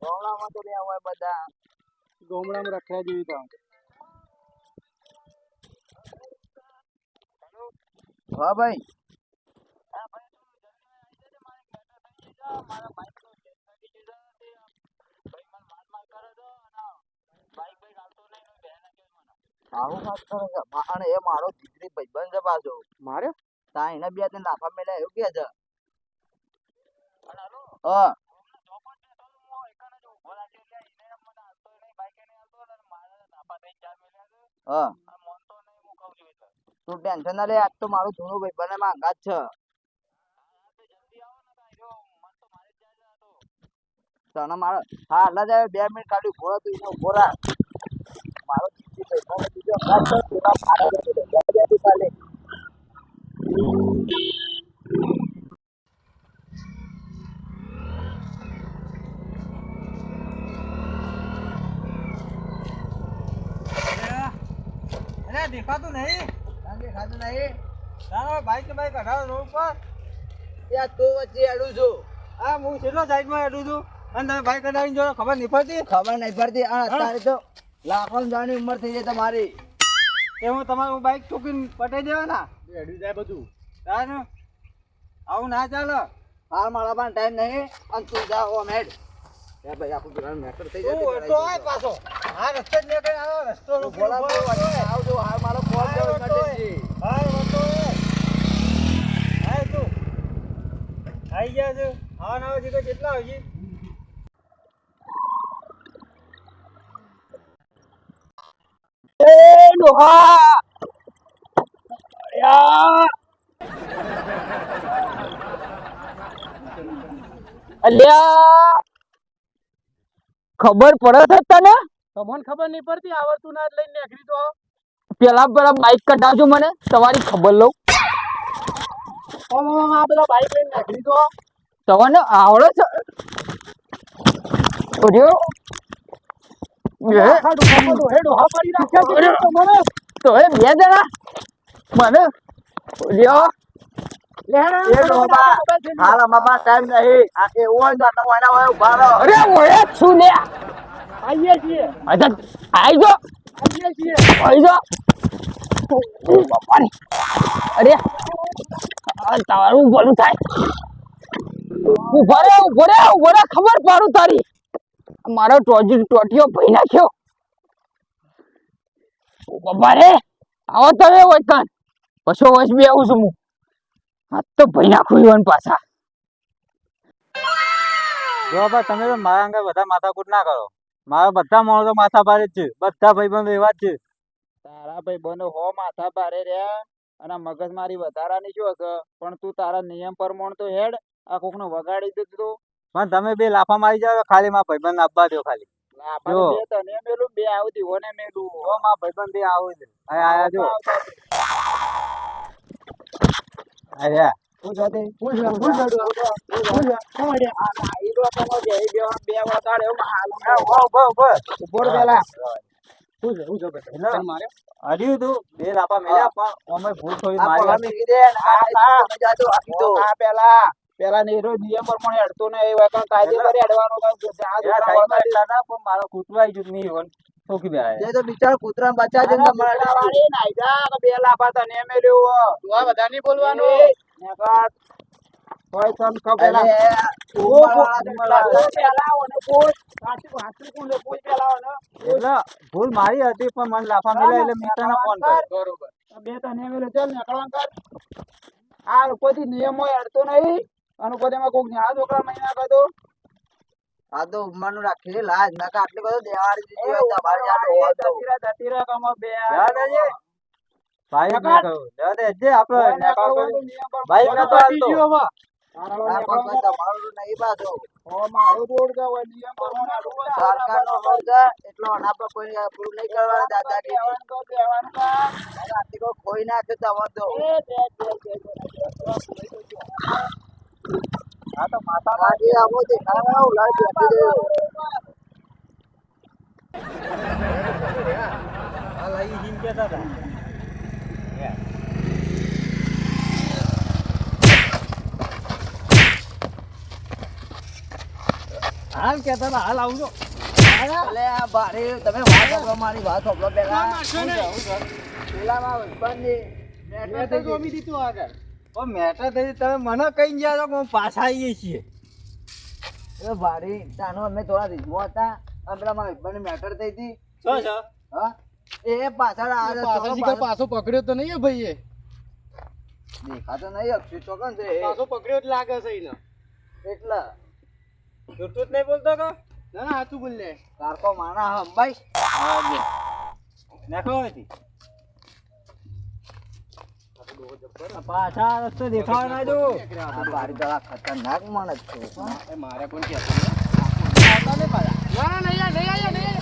ગોમડામાં તો રહ્યા હોય બધા ગોમડામાં રખડા જેવી તો હા ભાઈ આવું વાત કરે છે અને એ મારો દીકરી ભાઈબંધ છે પાછો મારે તા એને બે ત્રણ લાફા મેલ્યા એવું કે છે હા હા તું ટેન્શન ના લે આજ તો મારું જૂનું ભાઈબંધ એમાં અંગાત છે તને મારો હા એટલે જ 2 મિનિટ કાઢી ઉભો તું એને ઉભો રાખ મારો દીકરી ભાઈબંધ બીજો અંગાત છે પેલા મારા કાલે દેખાતું નહીં દેખાતું નહીં બાઈક અઢાર રોડ પર ત્યાં તું વચ્ચે અડું છું હા હું કેટલો સાઈડમાં અડું છું અને તમે બાઈક અડાવીને જો ખબર નહીં પડતી અત્યારે તો લાખો જવાની ઉંમર થઈ જાય તમારી એ હું તમારું બાઈક ચૂકીને પટાઈ દેવાના અડી જાય બધું આવું ના ચાલો હાલ મારા પાસે ટાઈમ નહીં અને તું જાઓ મેડ ભાઈ આપણું પેલા મેટર થઈ જાય તો આય પાછો આ રસ્તે જ નીકળી આવો રસ્તો આવજો હાલ મારો ફોન કરો ઇમરજન્સી હા વતો હાય તું આઈ ગયા છે હા ના હજી તો કેટલા હજી એ લોહા યા અલ્યા ખબર પડે છે તને તમને ખબર નહીં પડતી આવડતું ના લઈને નીકળી તો પેલા બાઈક કઢાવજો મને તમારી ખબર લઉં આ પેલા બાઈક લઈને નીકળી તો તમને આવડે છે તો એ 2 જણા મને હાલ અમારા ટાઈમ નહીં આ એવું હોય તો આટલા હોય ઉભા રહો અરે ઓય શું લે આઈએ છીએ અચ્છા આઈ જો આઈએ છીએ આઈ જો બાપા અરે તારું બોલું થાય ઉભા રે ખબર પાડું તારી મારો ટોટિયો ભઈ નાખ્યો બાપા રે આવો તમે હોય કાન પછો વસ બી આવું છું હું આ તો ભઈ નાખું ઈવન પાછા જો બાપા તમે તો મારા અંગે બધા માથાકૂટ ના કરો મારા બધા માણસો માથા ભારે જ છે બધા ભાઈબંધો એવા જ છે તારા ભાઈબંધો હો માથા ભારે રહ્યા અને મગજ મારી વધારાની શું હશે પણ તું તારા નિયમ પ્રમાણે તો હેડ આ કોકને વગાડી દીધું પણ તમે બે લાફા મારી જાવ ખાલી મારા ભાઈબંધ આપવા દો ખાલી જો તને મેલું બે આવતી ઓને મેલું હો મારા ભાઈબંધ બે આવું છે આયા જો આયા પેલા નિયમ પ્રમાણે અડતો ને કાયદેસર અડવાનો મારો કૂતરો આવી ગયું નહીં બિચારો કૂતરા બચા બે લાફા તને મેલ્યું બધા નહીં બોલવાનું ભૂલ મારી હતી પણ મને લાફા મેળ્યા એટલે મિત્ર ફોન કર્યો બે તને મેળ્યો ચાલ નીકળવા કર આ કોઈ નિયમો અડતો નહીં અને કોઈ કોઈ આ છોકરા મહિના કદો આ તો ઉમરનું રાખી લાજ નકા આટલી બધું દેવાડી દીધી તમારી દતીરા કમ બે ભાઈ ને કહું દે જે આપણે ભાઈ ને તો આલતો તમારું નહીં બાજો ઓ મારું રોડ કા હોય નિયમ સરકારનો રોડ છે એટલો અનાપ કોઈ પૂરું નહીં કરવાનું દાદાગીરી તો દેવાનું કા આટલી કો કોઈ નાખે તવો તો આ તો માતા માજી આવો દેખાડો લાઈ બેઠી દે આ લઈ હિમ કેતા હતા હાલ કેતા હતા હાલ આવજો અલે આ બારે તમે વાત સાંભળો, મારી વાત સાંભળો પેલા. પેલામાં હસબન્ડની મેટર જોમી દીધું આગળ. મેટર થઈ તમે મને કઈ ગયા છો કે હું પાછા આવીએ છીએ. એ બારે તાનો અમે થોડા રીઝમાં હતા અને પેલા મારા હસબન્ડની મેટર થઈ હતી. શું છે? હા એ પાછળ પાછો પકડ્યો તો નહીં ભાઈ એ દેખાતો નહીં અક્ષય ચોકન છે એ. પાછો પકડ્યો જ લાગે છે એને. એટલે જૂઠું જ નહીં બોલતો કે ના ના સાચું બોલ લે. કારકો માણા અંબાઈ નાખો હતી પાછા રસ્તે દેખાવા ના દો. આ બારી જરા ખતરનાક માણસ છે. એ મારે કોણ કહેતો ના ના નહીં આ, નહીં આયા, નહીં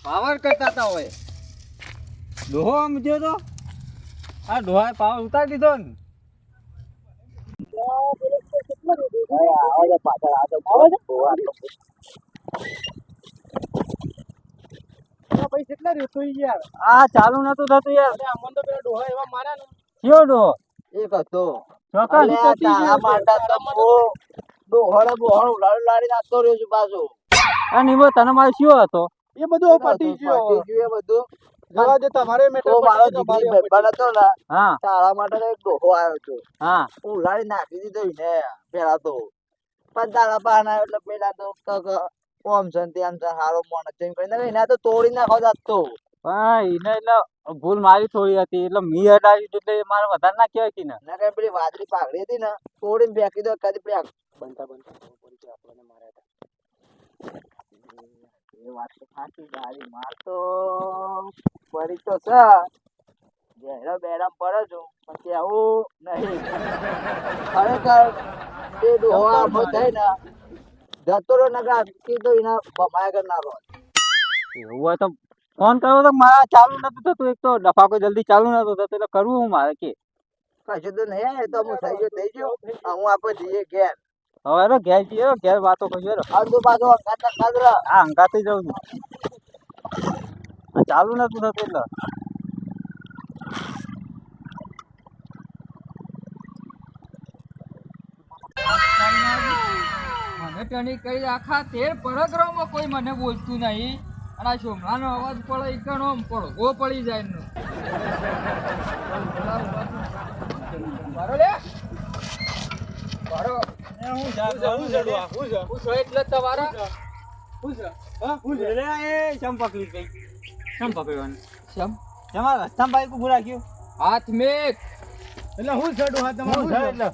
પાવર કરતા હતા હોય ડોહો સમજ્યો તો આ ડોહા પાવર ઉતારી દીધો ને. ભાઈ કેટલા રહેતો યાર. આ ચાલુ નતું થતું યાર. અમને તો પેલા ડોહા એવા માર્યા ને. કયો ડોહો? એક હતો ચોક્કસ. અલ્યા તારા માટે તો હું ડોહળે બોહળ ઉલાડી લાડી નાખતો રહ્યો છું પાછો. અને એમાં તને મારો શું હતો? એ બધું પતી ગયો. પતી ગયું એ બધું. જવા દે તમારે મેટર તો મારો દીકરી ભાઈબંધ હતો ને હા તારા માટે તો એક ડોહો આવ્યો હતો. હા હું ઉલાડી નાખી દીધો ને પેલા તો. પણ તારા પાન આવ્યો એટલે પેલા તો ઓમ છે ને તેમ છે હારો મોણ છે એમ કરીને એના તો તોડી નાખો જાતો. પણ એને એટલે ભૂલ મારી થોડી હતી એટલે મી હટાવી એટલે મારે વધારે ના કહેવાય કે ને. ના કઈ પેલી વાદળી પાઘડી હતી ને તોડીને ફેંકી દો કદી પેક બનતા આપણને માર્યા હતા. એ વાત તો સાચી ગાડી માર તો પડી તો છે બેડા બેડા પડે છું પછી આવું નહીં. ખરેખર એ ડોહો આખો થઈને જતો રહ્યો નગર કીધું એના ભમાયા કરનારો. એવું હોય તો ફોન કર્યો તો મારા ચાલુ નતું થતું. એક તો ડફાકો જલ્દી ચાલુ નતું થતું એટલે કરવું હું મારે કે કશું તો નહીં આવે તો હું થઈ ગયો હું આપણે જઈએ ઘેર. હવે રો ઘેર જઈએ ઘેર વાતો કરીએ. આજુ બાજુ અંગાત આ હંગાતી જાઉં છું. ચાલુ નતું થતું એટલે મને ટણી કરી આખા 13 પરગરામાં કોઈ મને બોલતું નહીં અને આ શોમલાનો અવાજ પડે ઈકણો આમ પડઘો પડી જાય એનો. બરો લે બરો હું છો એટલે તમારા ચમ પકડી ગઈ. ચમ પકડવાનું શમ તમારા રસ્તા બાઈક ઉભું રાખ્યું હાથ મેક એટલે હું છે ડોહા તમારું હું છે એટલે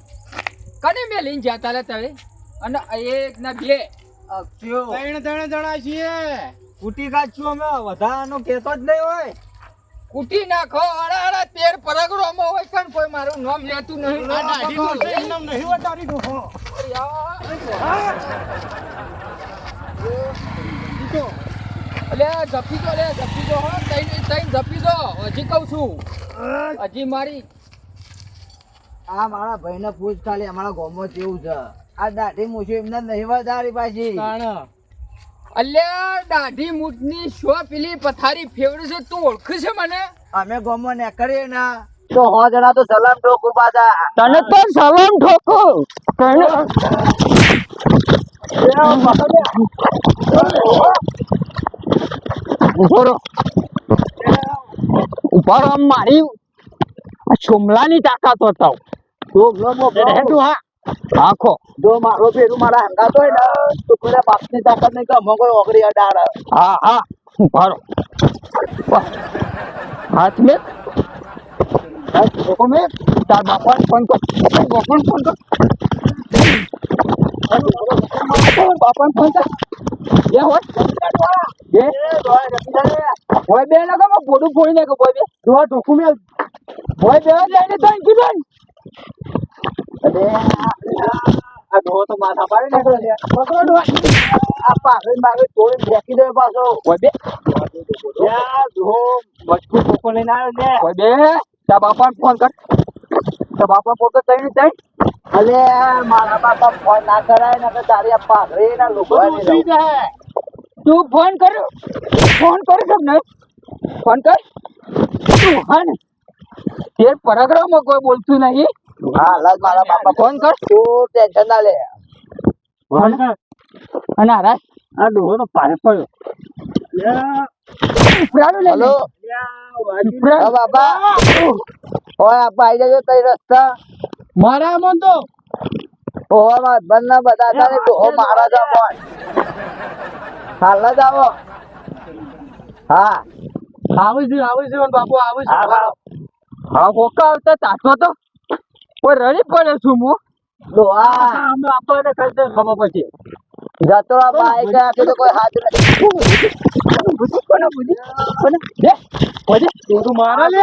કને મે લઈને જતા રે તવે અને એક ના બે અક્ષયો ત્રણ જણા છીએ. કુટી કાઢશું અમે વધારાનો કહેતો જ નહીં હોય. કુટી નાખો અડા 13 પરગરામાં હોય પણ કોઈ મારું નામ લેતું નહીં. આ દાઢીનું છે, એનું નામ નહીં હોય તારી ડોહો. અલે જપી દો હો તઈ જપી દો હજી કહું છું હજી મારી આ મારા ભાઈને પૂછ ખાલી અમારા ગામમાં કેવું છે. આ દાઢી મૂછું એમને નહીં વધારી પાછી. અલ્યા દાઢી મૂઠની શો પેલી પથારી ફેવરે છે તું ઓળખે છે મને? અમે ગામમાં ને કરીએ ને તો 100 જણા તો સલામ ઠોકું પાછા. તને તો સલામ ઠોકો ઉપર મારી સોમલાની તાકાત બતાવ. આખો જો મારો પેલું મારા હંગાત હોય ને તો પેલા બાપની તાકાત નહીં કે અમે કોઈ ઓગળી અડાડે. હા ઉભારો હાથ મેં તાર બાપાને ફોન કર. બાપાને ફોન કર. એ હોય બે લગા બોડું ફોડી નાખો બોય બે દોવા ઢોકું મેલ બોય બે લઈને તો કીધું આ ડોહો તો માથા પાડી નાખ્યો છે. પકડો ડોહા. આ પાઘડી બાઘડી તોડીને ફેંકી દે પાછો. બોય બે યાર ડોહો મજબૂત ટોકો લઈને આવ્યો છે. બોય બે તાર બાપાને ફોન કર. તો બાપા પોતે તઈ અલે મારા બાપા ફોન ના કરાય ને તો તારી આ પાઘડી ના લોકો તું ફોન કર સબ ને ફોન કર તું હા ને તેર પરગ્રહમાં કોઈ બોલતું નહીં. હા લાજ મારા બાપા ફોન કર. તું ટેન્શન ના લે અને હારા આ ડોહો તો પારે પડ્યો ઉપરાનું લઈ લે. હલો ઉપરા- હા બાપા ઓય આપા આવી જજો તઈ રસ્તા મારા મન તો ઓવા બંધ ના બધા હતા ને ડોહો મારા જ મોય હાલ જ આવો હા આવે છે ને બાપુ આવે છે હા કોકા આવતા તાતો તો કોઈ રડી પડે છું હું. ડોહા અમે આપણને કઈ દે ખબર પછી જતો આ બાઈક આપે તો કોઈ હાથ નથી બુદ્ધિ કોને બુદ્ધિ કોને દે ભજે તું મારા લે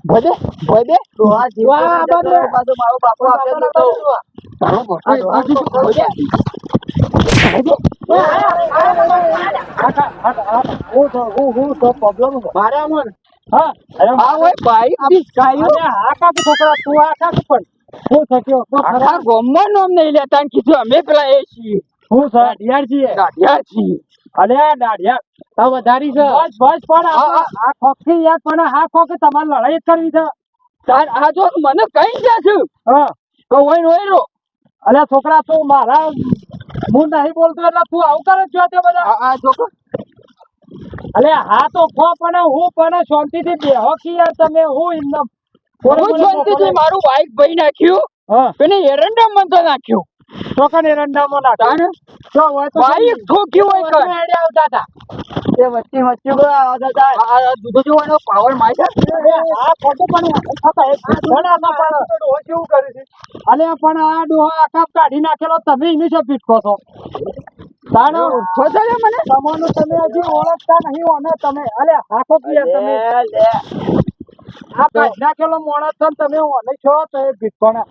ભજે ભજે ડોહા જીવા વાહ, જતો બાપરે. પાછો મારો બાપુ આપે તો તારો બાપુ એ બાજુ તો ભજે મારા મન હા આ હોય બાઈક ડિસ્કાયું આખા છોકરા તું આખા પણ હું શક્યો આખા ગામમાં નામ નહીં લેતા ને કીધું અમે પેલા એ છીએ હું દાઢિયાર છીએ દાઢિયા છીએ. અલે દાઢિયા તા વધારી છે બસ બસ પણ આ ખોખી યાર પણ આ ખોખી તમારે લડાઈ જ કરવી છે તાર આ જો મને કઈ જા છું હા કઈ હોય રો અલે છોકરા તું મારા હું નહીં બોલતો એટલે તું આવું કરે જ છો તે બધા આ છોકરો અલે હા તો ખો પણ હું પણ શાંતિથી બેહો કી યાર તમે હું એમને હું શાંતિથી મારું બાઈક ભાઈ નાખ્યું હા પેલી એરંડા મન તો નાખ્યું ચોકન એરંડામાં નાખો તાને તો હોય તો બાઈક ઠોક્યું હોય કઈ આઈડિયા આવતા હતા એ વચ્ચે વચ્ચે કોઈ આવતા હતા આ દૂધો જોવાનો પાવર માય છે આ ખોટું પણ થતા એક ઘણા ના પણ ડોહો કેવું કરે છે અલે પણ આ ડોહો આખા કાઢી નાખેલો તમે એની શું પીટકો છો તાનો ફસાલે મને તમારું તમે હજી ઓળખતા નહીં ઓને તમે અલે હાકો કિયા તમે લે આ કાઢી નાખેલો મોણસ છો ને તમે ઓને છો તો એ પીટકોના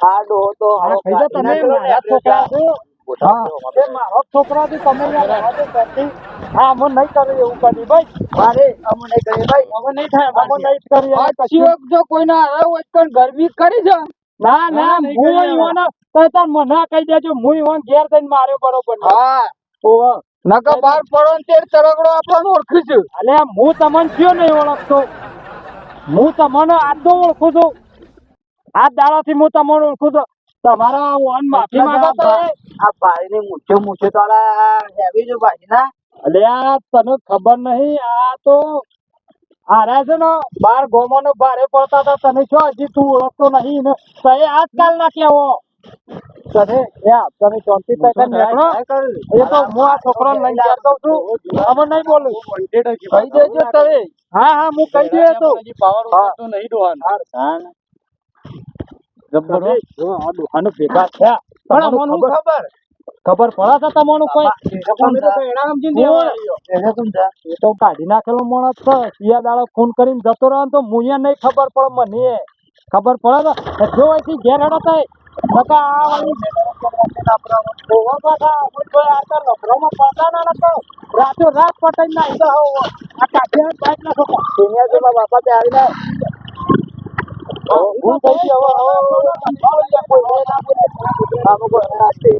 આ ડોહો તો આ કહી દો તમે મારા છોકરા છો હા એ મારો છોકરા છે તમે યાર આજે કરતી હા હું નહીં કરું એવું કરી ભાઈ મારે અમને નહીં કહે ભાઈ હવે નહીં થાય હવે નહીં કરી હવે પછી કશું. જો કોઈના હારા હોય તો ગરમી કરી છે ના ના હું ઈવોને તો તાર મને કહી દેજો હું ઈવોને ઘેર જઈને માર્યો બરોબર નહીં. હા ઓહો નકા બાર પડો ને તે તરગડો આપણને ઓળખી છે અલે હું તમને કયો નહીં ઓળખતો હું તમને આજનો ઓળખું છું આ દાડાથી હું તમને ઓળખું છું તમારા ઓન માફી માંગો તો એ. આ પાણીની મૂછો તો આલા હેવી જો ભાઈ ના અલે આ તને ખબર નહીં આ તો આરા છે ને બાર ગોમોનો ભારે પડતા હતા તને શું હજી તું ઓળખતો નહીં ને તો એ આજકાલ ના કેવો તને યા તમે શાંતિ થાય નીકળો એ તો હું આ છોકરાને લઈને ઘેર દઉં છું હવે નહીં બોલું કહી દેજો તમે હા હા હું કહી દે તો પાવર ઉતરતો નહીં ડોહાન જબ્બર આ ડોહાનો ભેગા થયા પણ અમને ખબર પડે છે તમને કોઈ એ તો કાઢી નાખેલો માણસ છે સિયા દાડો ખૂન કરીને જતો રહ્યો ને તો મુએ નહીં ખબર પડે મને ખબર પડે ને જો અહીંથી ઘેર હેડો થાય નકા આ વાળી ઓવા પાછા કોઈ કોઈ આતા લફરામાં પડતા ના નતો રાતો રાત પટાઈ નાખી દો આ કાઢી બાઈક નાખો સિનિયર તો બાપા તે આવીને હું થઈ ગયો હવે કોઈ ના બોલે. આમ કોઈ